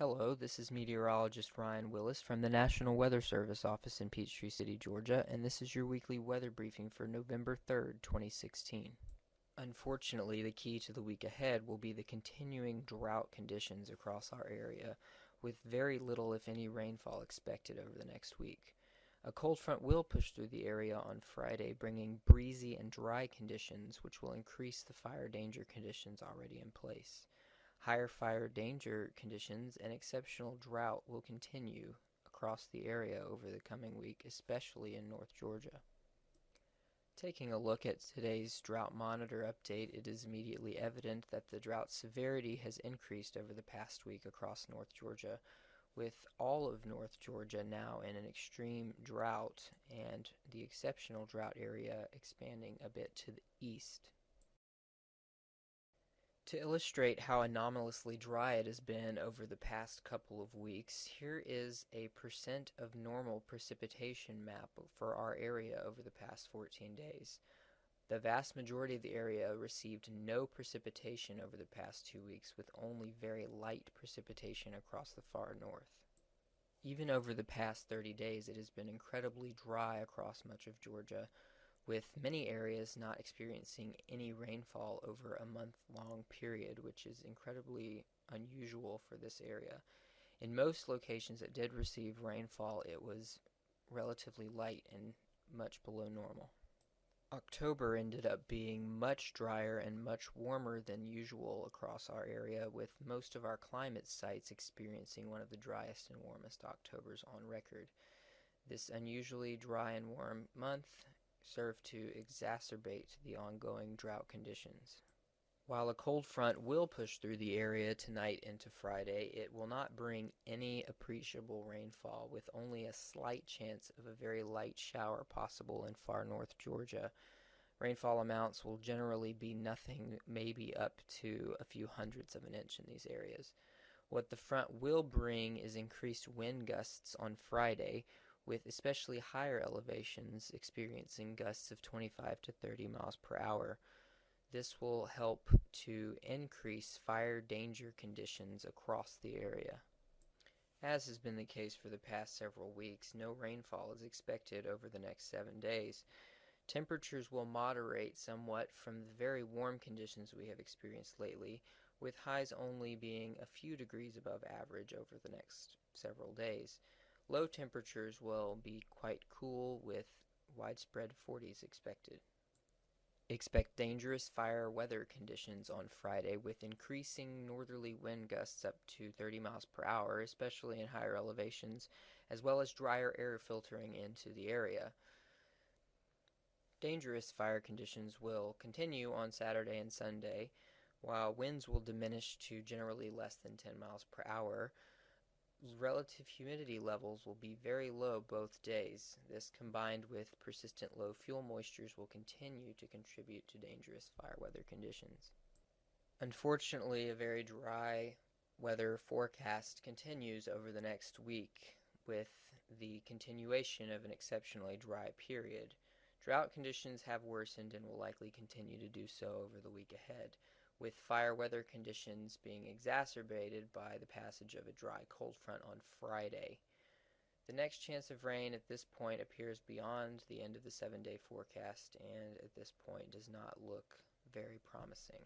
Hello, this is meteorologist Ryan Willis from the National Weather Service office in Peachtree City, Georgia, and this is your weekly weather briefing for November 3rd, 2016. Unfortunately, the key to the week ahead will be the continuing drought conditions across our area, with very little if any rainfall expected over the next week. A cold front will push through the area on Friday, bringing breezy and dry conditions, which will increase the fire danger conditions already in place. Higher fire danger conditions and exceptional drought will continue across the area over the coming week, especially in North Georgia. Taking a look at today's drought monitor update, it is immediately evident that the drought severity has increased over the past week across North Georgia, with all of North Georgia now in an extreme drought and the exceptional drought area expanding a bit to the east. To illustrate how anomalously dry it has been over the past couple of weeks, here is a percent of normal precipitation map for our area over the past 14 days. The vast majority of the area received no precipitation over the past 2 weeks, with only very light precipitation across the far north. Even over the past 30 days, it has been incredibly dry across much of Georgia, with many areas not experiencing any rainfall over a month-long period, which is incredibly unusual for this area. In most locations that did receive rainfall, it was relatively light and much below normal. October ended up being much drier and much warmer than usual across our area, with most of our climate sites experiencing one of the driest and warmest Octobers on record. This unusually dry and warm month serve to exacerbate the ongoing drought conditions. While a cold front will push through the area tonight into Friday, it will not bring any appreciable rainfall, with only a slight chance of a very light shower possible in far north Georgia. Rainfall amounts will generally be nothing, maybe up to a few hundredths of an inch in these areas. What the front will bring is increased wind gusts on Friday, with especially higher elevations experiencing gusts of 25 to 30 miles per hour. This will help to increase fire danger conditions across the area. As has been the case for the past several weeks, no rainfall is expected over the next 7 days. Temperatures will moderate somewhat from the very warm conditions we have experienced lately, with highs only being a few degrees above average over the next several days. Low temperatures will be quite cool, with widespread 40s expected. Expect dangerous fire weather conditions on Friday, with increasing northerly wind gusts up to 30 miles per hour, especially in higher elevations, as well as drier air filtering into the area. Dangerous fire conditions will continue on Saturday and Sunday, while winds will diminish to generally less than 10 miles per hour. Relative humidity levels will be very low both days. This, combined with persistent low fuel moistures, will continue to contribute to dangerous fire weather conditions. Unfortunately, a very dry weather forecast continues over the next week, with the continuation of an exceptionally dry period. Drought conditions have worsened and will likely continue to do so over the week ahead, with fire weather conditions being exacerbated by the passage of a dry cold front on Friday. The next chance of rain at this point appears beyond the end of the 7-day forecast, and at this point does not look very promising.